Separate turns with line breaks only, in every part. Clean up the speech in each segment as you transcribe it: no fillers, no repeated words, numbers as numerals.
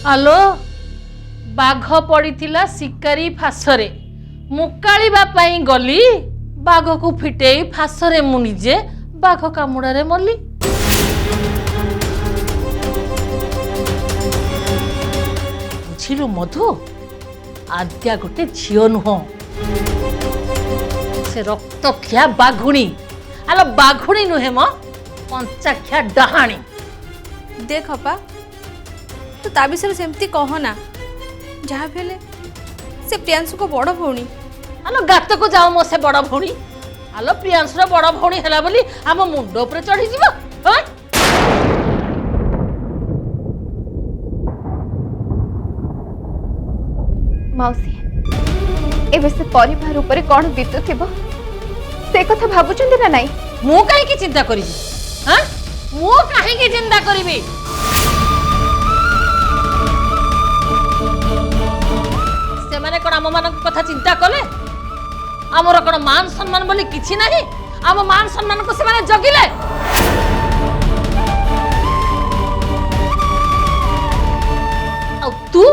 आलो बाघ पड़ीथिला शिकारी फासरे मुकालिबा पई गली बाघ को फिटेई फासरे मु निजे बाघ कामुड़ारे मली। बुझिलु मधु आद्या गोटे झियो नुह से रक्तखिया बाघुणी आलो बाघुणी नुहे म पंचाख्या डहाणी।
देख अपा तो ता विषय सेमती कहना जहाँ भी से प्रियांशु को बड़ भौणी।
आलो गात को जाओ मो से बड़ भौणी आलो प्रियांशुर बड़ भौणी हैला बोली आम मुंड ऊपर चढ़ी जीव।
मौसी एबे से परिवार ऊपर कौन बीतु थिबो से कथा भाबुचंदी ना नाही।
मु काहे की चिंता करिबी हां मु काहे की चिंता करिबी। से माने कोन आम मान कथा चिंता कले आमर कोन मान सम्मान बोली किछि नाही आम मान सम्मान को से माने जगिले। आ तू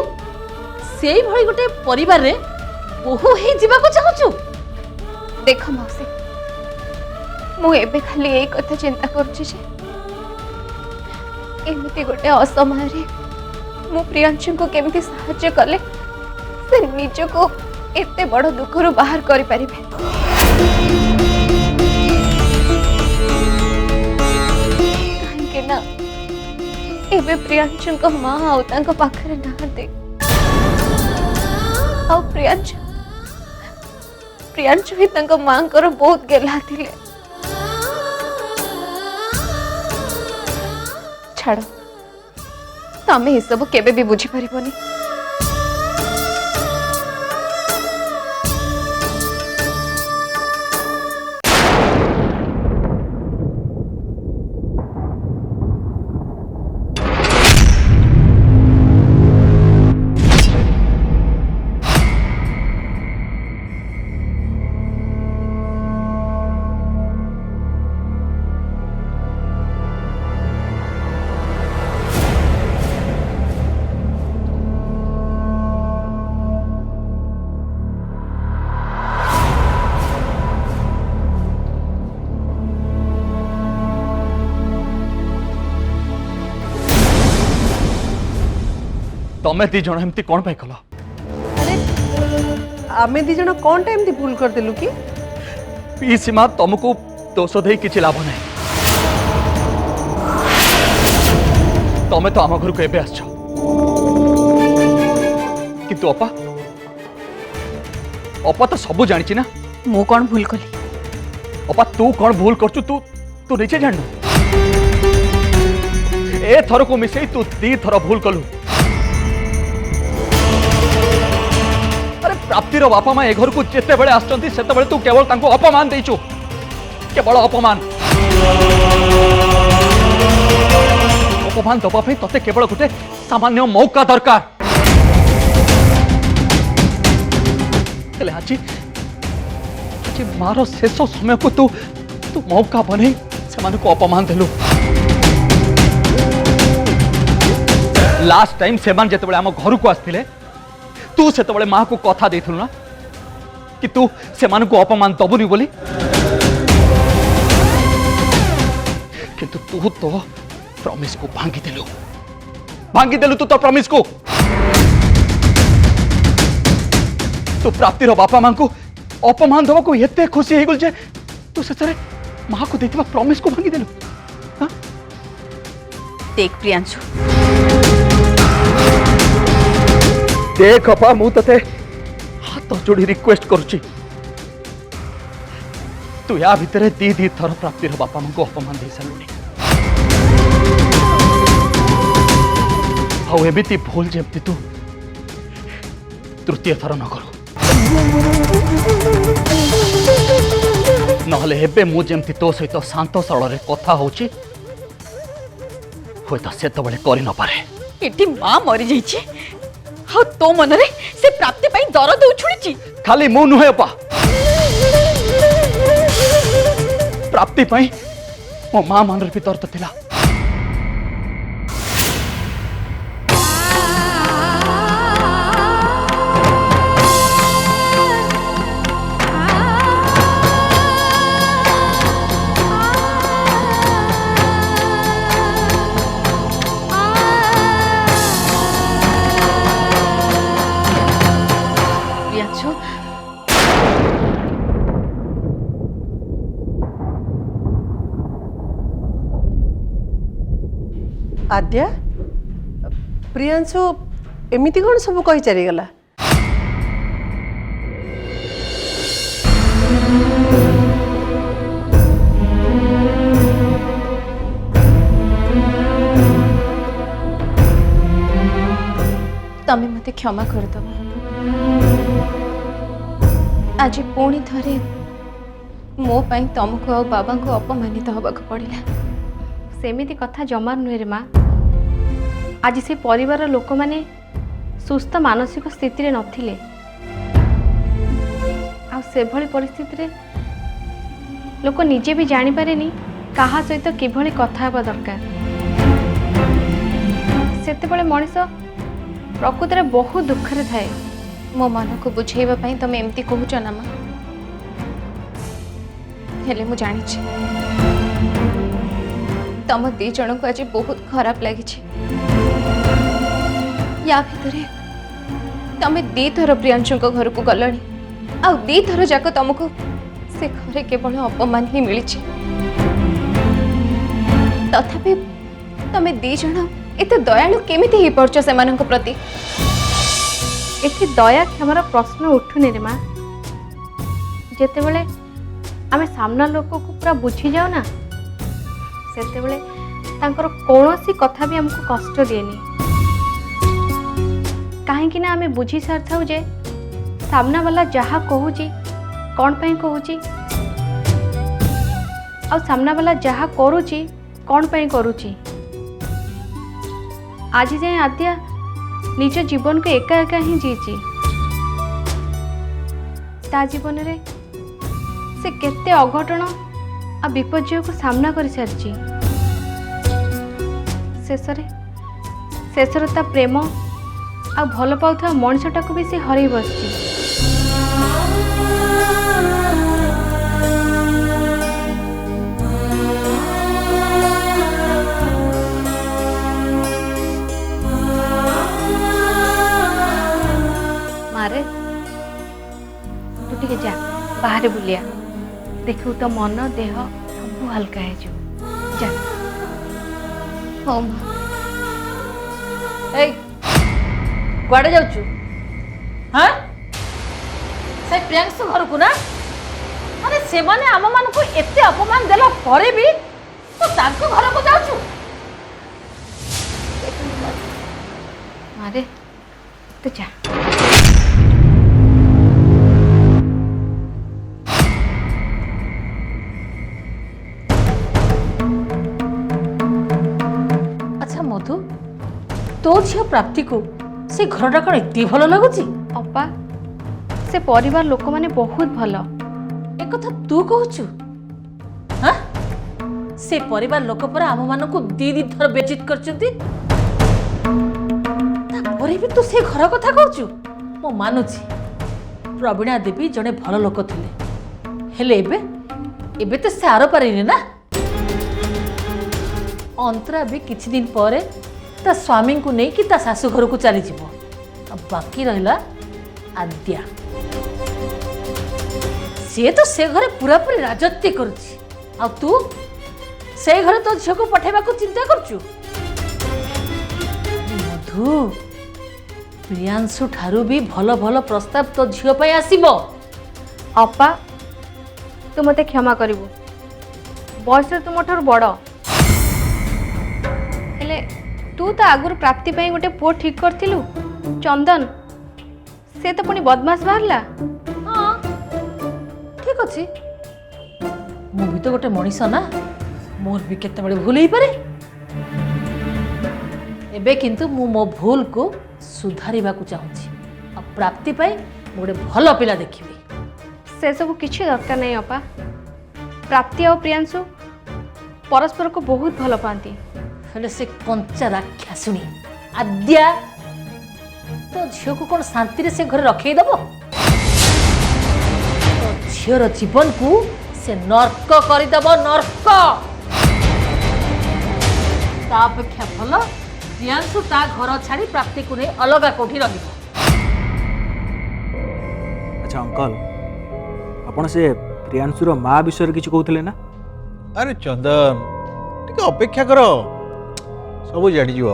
सेई भई गोटे परिवार रे बहु ही जीवा को चाहछु।
देख मौसी मु एबे खाली एक कथा चिंता करछि जे एमिति गोटे असमय रे मु प्रियांशु को केमिति सहाय्य कले से निज को एते बड़ दुखरु बाहर करि परिबे। काहे ना एबे प्रियांशु को मां आउ तांको पाखरे नाहते आउ प्रियांशु ही तांको मां कर बहुत गेला थिले। छाड़ तमें ये सब केबे भी बुझी परिबनी।
तमे दी जण एमती कोन पाई कलो?
अरे आमे दी जण कोन टाइम दी भूल कर देलु की?
पीसी मां तुमको दोष दे किछि लाभ नै। तमे तो आम घर को एबे आछो किंतु अपा अपा तो सब जानिछि ना
मु कौन भूल कली?
अपा तू कौन भूल करछु तू तू निजे जाननु। ए थर को मिसई तू दी थर भूल कलु। प्राप्तिर बापा माँ ए घर को जिते बड़े आसचंती सेते बड़े तू केवल तांको अपमान देइछु केवल अपमान अपमान दबा पे तते केवल गोटे सामान्य मौका दरकार। हेले आज मारो शेष समय को तू तू मौका बने से माने को अपमान देलु। लास्ट टाइम सेमान जेते बड़े हम घर को आस्थिले तू से तबले मां को कथा देथुल ना कि तू से मान को अपमान दबुनी बोली किंतु तू तो प्रॉमिस को भांगी देलु तू तो प्रॉमिस को तू प्राप्तिर बापा मां को अपमान दबा को एते खुशी हे गल जे तू से तरे मां को देथिबा प्रॉमिस को भांगी देलु। हां
देख प्रियांशु
देख अपा मु तते हाथ जोड़ी रिक्वेस्ट करुची तू या भितरे दी थर प्राप्तिर बापा मां को अपमान दे सालुनी आउ एमिति भूल जेमती तू तृतीय थर न करू नहले हेबे मु जेमती तो सहित शांत सरल रे कथा होची होय त से तो बळे करि न पारे।
एटी मां मरि जाईची हाँ तो मन रे से प्राप्ति पाई दरद उछुड़ी
खाली मु नुहे पा प्राप्ति पाई मो मां मन रे भी दर्द थिला।
आद्या प्रियांशु एमिति कौन सब कही चलीगला
तमें मते क्षमा करदब आज पुणी थरे मो पाई तुमको और बाबा को अपमानित हवा पड़ा।
सेमिति कथा जमा नुहे रे माँ। आज से परिवार लोक माने सुस्थ मानसिक स्थिति रे नथिले आ से भली परिस्थिति रे लोक निजे भी जानी पारेनी कहा सहित किभली कथा हेबा दरकार। सेतेबेले मनीष प्रकृति रे बहुत दुख रे थाए।
मो मन को बुझेबा पाई तमे एमती कहूच ना माँ हेले मु जानी तम दी जन को आज बहुत खराब लगी या भितर तमे दी थर प्रियांशु घर को गलणी आ दी थर जाक तुमको से घरे केवल अपमान ही मिली तथापि तमे दी जन एते दयालु केमिति ही पड़छ सेमानक प्रति।
एठी दया क्षमार प्रश्न उठुनी रे माँ। जेतेबेले आमे सामना लोक को पूरा बुझी जाओ ना सेतेबेले तांकर कौनसी कथा भी हमको कष्ट दिएनी कहीं ना आमे बुझी सार थाउ जे सामना वाला जहा कहूची कौन पाई कहूची आ सामना वाला जहा करूची कौन पाई करूची। आज जाए आद्या निज जीवन को एका एका ही जीची ता जीवन रे से केते अघटन आ विपर्य को सामना कर सारी शेषरे ता प्रेम आ भल पाउथा मनीषटा को भी से हरई बसची। मारे तू टिके जा बाहर बुलिया देखू तो मन देह सब हल्का है जो जा।
हो माँ
ए कुआडे जाउछु हाँ से प्रियांशु घर को ना अरे से माने आम मान को एते अपमान देला परे भी तो तांको घर को जाउछु।
मारे तू जा।
अच्छा मधु तो झील प्राप्ति को से घरटा कौन एत भल लगुच
अपा से परिवार लोक माने बहुत भल
एक कथा तू कहूचु हाँ से परिवार लोक पर आम मान को दी दी थर बेचित करचंती तापरे भी तू से घर कथा कहूचु। मो मानुची प्रवीणा देवी जड़े भल लोक थिले हेले एबे तो से आर पारे ना अंतरा भी किछि दिन पर ता स्वामी को नहीं कि ता सासु घर को चली जीवो अब बाकी रहिला आद्या सी तो से घरे पूरा पूरी राजत्व करुची आ तू से घरे तो झियो को पठेबा को चिंता करचु। मधु प्रियांशु ठारू भी भल भल प्रस्ताव तो झियो पाई आसीबो।
अपा तू मते क्षमा करिवु बयस तू मोठार बड़ हेले तू तो आगुर प्राप्ति पाई गोटे पुओ ठीक करथिलु चंदन से तो पुणी बदमाश बाहरला।
हाँ ठीक अच्छे मु भी तो गोटे मनीष ना मोर भी केते बड़े भूल ही पारे एबे किंतु मु मो भूल को सुधारिबा को चाहूची आ प्राप्ति पाई गोटे भल पिला देखिबी।
से सब किछि दरकार नहीं अपा प्राप्ति और प्रियांशु परस्पर को बहुत भल पाती
हेले से कंचा राक्षासुनी आद्या तो झील को कौन शांति रे से घर रखे दबो तो झीर जीवन को से नर्क करदेव नर्क ता अपेक्षा भल प्रियांशु ता घर छाड़ी प्राप्ति को नहीं अलगा कोठी रहिबो।
अच्छा अंकल आपण से प्रियांशुर माँ विषय किसी कहते ना?
अरे चंदन टिके अपेक्षा कर
ସବୁ ଜାଣିଯିବ।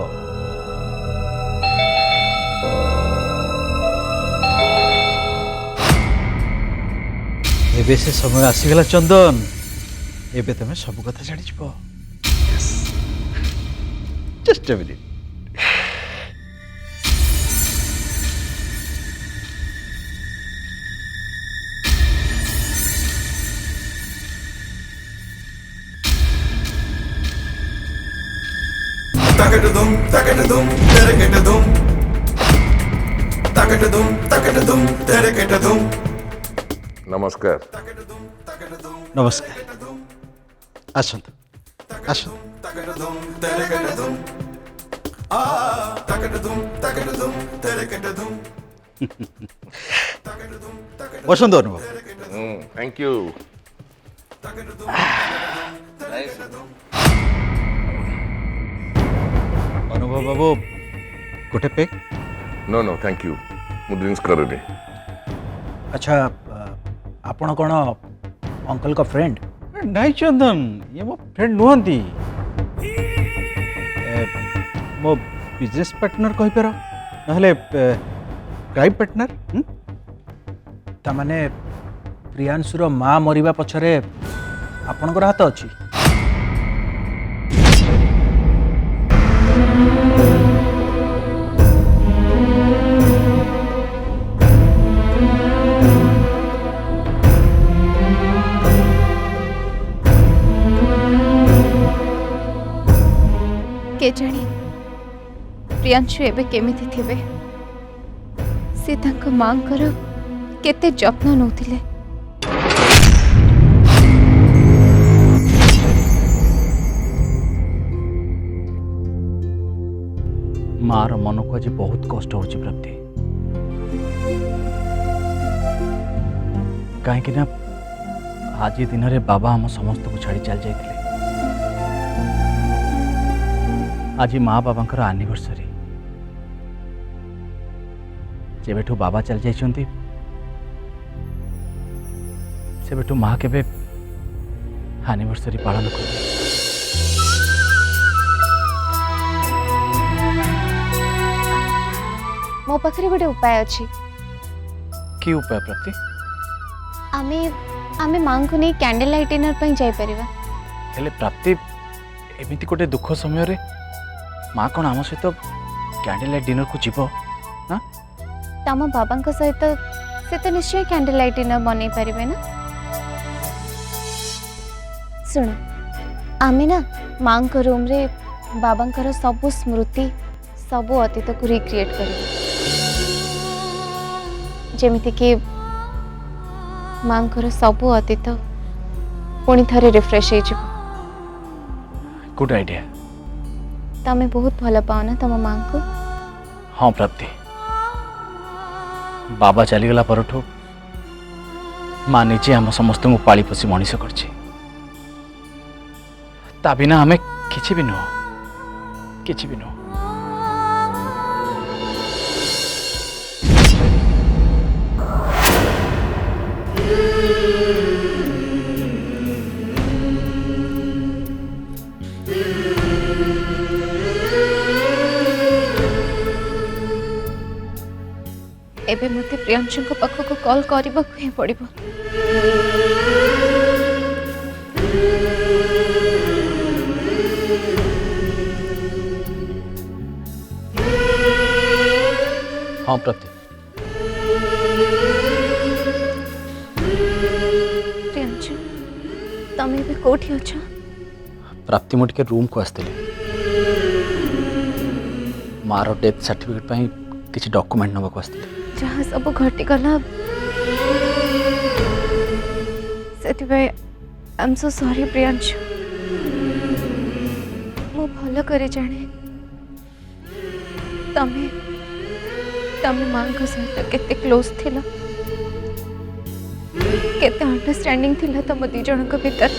ଏବେ ସେ ସମୟ ଆସିଗଲା ଚନ୍ଦନ, ଏବେ ତମେ ସବୁ କଥା ଜାଣିଯିବ। Just a minute।
नमस्कार।
नमस्कार, आसନ୍ତୁ ଆସନ୍ତୁ। ବସନ୍ତୁ ଅନୁଭବ।
Thank you.
ଅନୁଭବ ବାବୁ ଗୋଟେ peg.
No no thank you. ମୁଁ ଡ୍ରିଙ୍କ୍ସ କରେନି।
ଆଚ୍ଛା ଆପଣ କ'ଣ ଅଙ୍କଲଙ୍କ ଫ୍ରେଣ୍ଡ? ନାଇଁ ଚନ୍ଦନ, ଇଏ ମୋ ଫ୍ରେଣ୍ଡ ନୁହନ୍ତି, ମୋ ବିଜନେସ୍ ପାର୍ଟନର କହିପାର, ନହେଲେ କ୍ରାଇମ୍ ପାର୍ଟନର। ତାମାନେ ପ୍ରିୟାଂଶୁର ମା ମରିବା ପଛରେ ଆପଣଙ୍କର ହାତ ଅଛି?
के जानी प्रियांशु एबे केमिति थिबे, से तांको मांकर केते जत्न नौथिले।
मार मन को आज बहुत कष्ट होची प्राप्ति, कहीं ना आज दिन रे बाबा हम समस्त को छाड़ी चल जाते। आज माँ बाबांकर एनिवर्सरी, जेबेठू बाबा चल जाइछंती सेबेठू माँ केबे एनिवर्सरी पालन कर।
मो पाखरे गोटे उपाय अछि।
कि उपाय प्राप्ति?
आमे आमे मां को नहीं कैंडल लाइट डिनर पई जाई परिबा।
हेले प्राप्ति एमिति गोटे दुख समय रे माँ कौन आम सहित कैंडल लाइट डिनर को जीव?
तम बाबा सहित से तो निश्चय कैंडल लाइट डिनर बनै परिबे ना। सुन आमे ना मां को रूम रे बाबा सब स्मृति सब अतीत को रिक्रिएट करिबे, जेमिति कि मां को सब अतीत पुणी थरे रिफ्रेश हो जिवो।
Good idea.
तमें बहुत भल पाओ ना तम मां को?
हाँ प्राप्ति, बाबा चलीगला परठू माँ निजे आम समस्त को पाली पोषी मनीष करछि। ता बिना हमें किछि भी नुह, किछि भी नुह।
एबे मते प्रियांशु को पाख को कॉल करबा को ही पड़िबो।
हाँ प्राप्ति।
प्रियांशु तमे भी कोठी अछ?
प्राप्ति मुझे रूम को आसती मार डेथ सर्टिफिकेट पाई किसी डॉक्यूमेंट नवा को आसती।
जहाँ सब घटी गला से I am so sorry Priyanshu. मु भल करे जाने तमे तमे मां को सहित केते क्लोज थिला, केते अंडरस्टैंडिंग थिला तम दी जन को भीतर।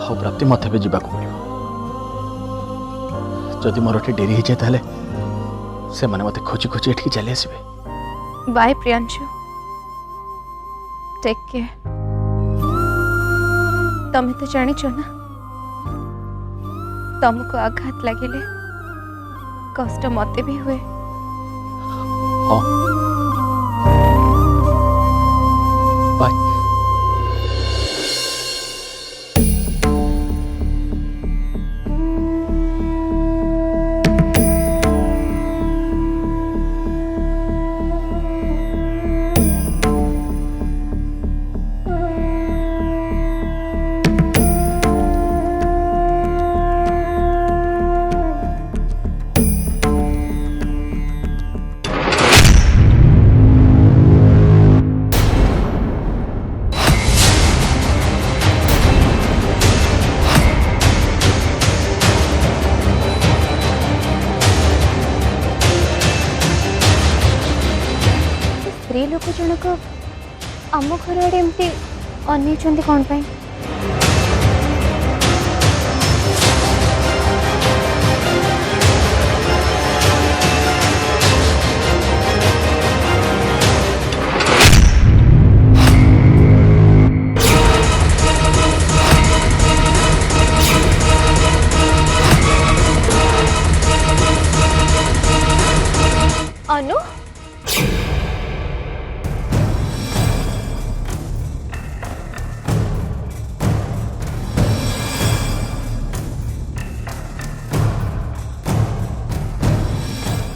हाँ प्राप्ति मत भी जावाक पड़ो। जदि मोर डेरी हो जाए से माने मते खोजी खोजी एठी चली आसबे।
Bye Priyanshu, take care. तमें तो जानिଛ ना, तुमको आघात लगिले कष्ट मते भी हुए।
हाँ बाय।
स्त्री लोक जनक आम घर आड़े एमती अनेइछन्ति कौन पाई? अनु,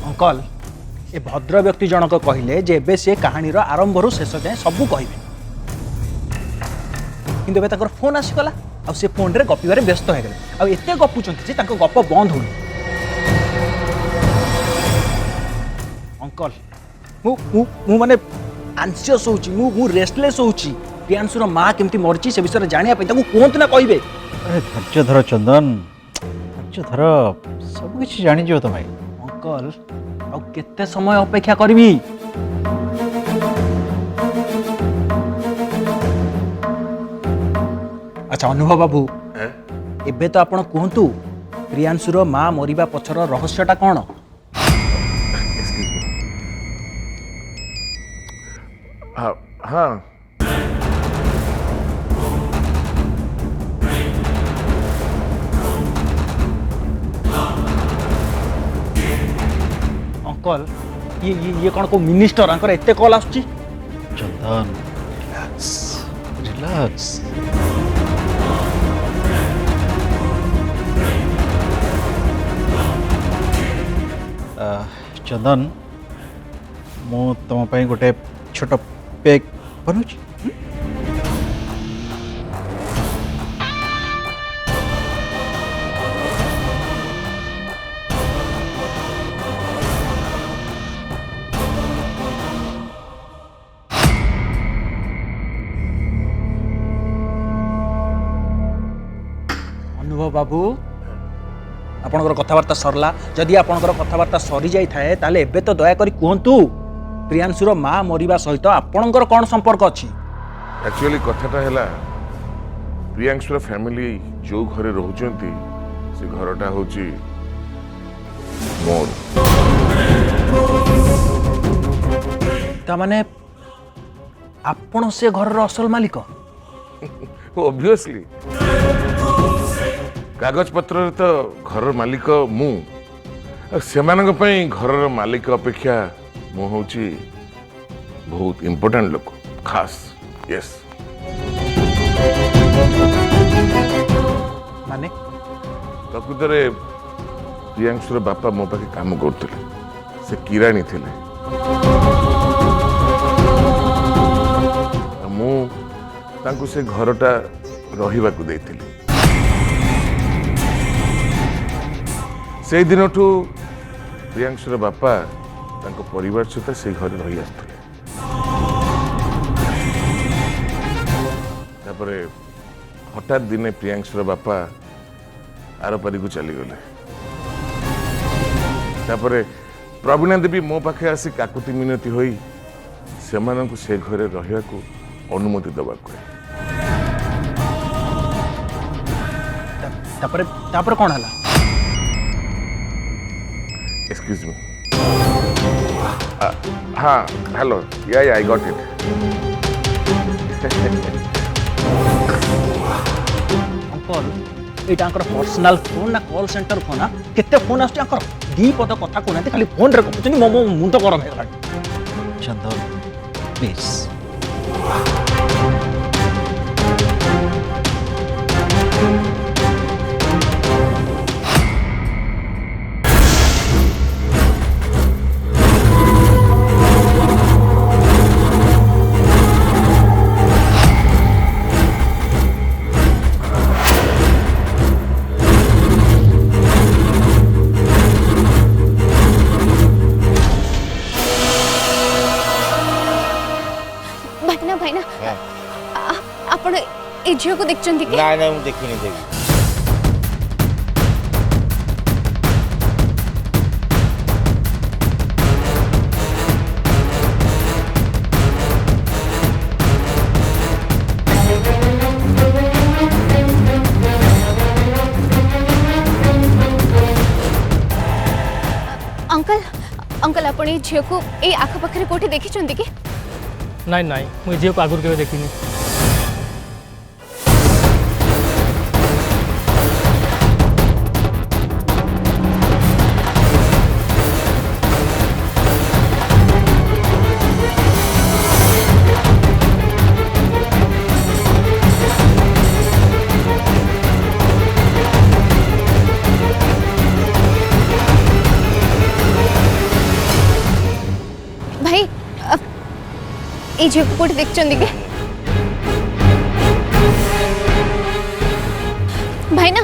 अंकल ए भद्र व्यक्ति जनक कहले जे एबे से कहानी आरंभ रु शेष जाए सबू कहे किंतु एबे ताकर फोन आसीगला आ से फोन रे गपिबारे व्यस्त हो गले आ एते गपुचंती जे ताको गप बंद होनी। अंकल मु मु मु माने आंशियस होची, मु रेस्टलेस होची। प्रियांशुर माँ केमती मरची से विषय जानिया पई ताको कोंत ना कहबे।
अरे धैर्य धर चंदन, धैर्य धर, सब किछि जानि जो तमे।
अंकल आ केते समय अपेक्षा करबी? अच्छा अनुभव बाबू, एबे तो आपण कहतु प्रियांशुर माँ मरिबा पछर रहस्यटा कौन?
Excuse me. हाँ हाँ
अंकल ये कौन को मिनिस्टर आंकर एते कॉल आसुची?
चंदन रिलैक्स रिलैक्स। चंदन मु तुम पे गोटे छोट पेक बनूची।
अनुभव बाबू आपणकर कथबार्ता सरला, जदि आपणकर कथबार्ता सरी जाई थाए ताले एबे तो दया करी कहतु प्रियांशुर माँ मरिबा सहित आपणकर कौन संपर्क अछि?
एक्चुअली कथाटा हैला प्रियांशुर फैमिली जो घरे रहउचंती से घरटा होची मोर।
ता माने आपण से घर रो असल मालिक?
ऑब्वियसली कागज पत्र तो घर मालिक मु, सेमानक पई घर मालिक अपेक्षा मु होची बहुत इंपोर्टेंट लोक, खास। यस
माने
प्रकृतरे प्रियांशुर बापा मो पाखे काम करथिले, से किराणी थिले। मु तांकु से घरटा रहिबाकू देइथिली। से दिनठू प्रियांशुर बापा तांको परिवार सहित से घर रही आसुଥିଲେ। तापरे हठात दिने प्रियांशुर बापा आरपारी को चली गले। तापरे प्रवीणा देवी मो पाखे आसी काकुति मिनती होई सेमानंकु से घरे रहियाकू अनुमति दबाकू।
तापरे तापरे कोन हला?
एक्सक्यूज मी हाँ हेलो या I got it
uncle Etah personal phone ना कॉल सेंटर फोन केते फोन आछी अंकर दी पद कथा कोना खाली फोन रे कहउछनी मो मुंड गरम हे गला चंदन प्लीज
भाईना भाईना आपण ए झियो को देखचंती कि
ना ना मुझे देखी नहीं देखी
अंकल अंकल आपण ए झियो को ए आख पाखरे कोठी देखिचंती कि
नाई नाई मुझे झील को आगुर के देखी
भाई ए झियो को कोठी देखचंती कि भाईना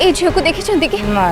ए झियो को देखिचंती कि
ना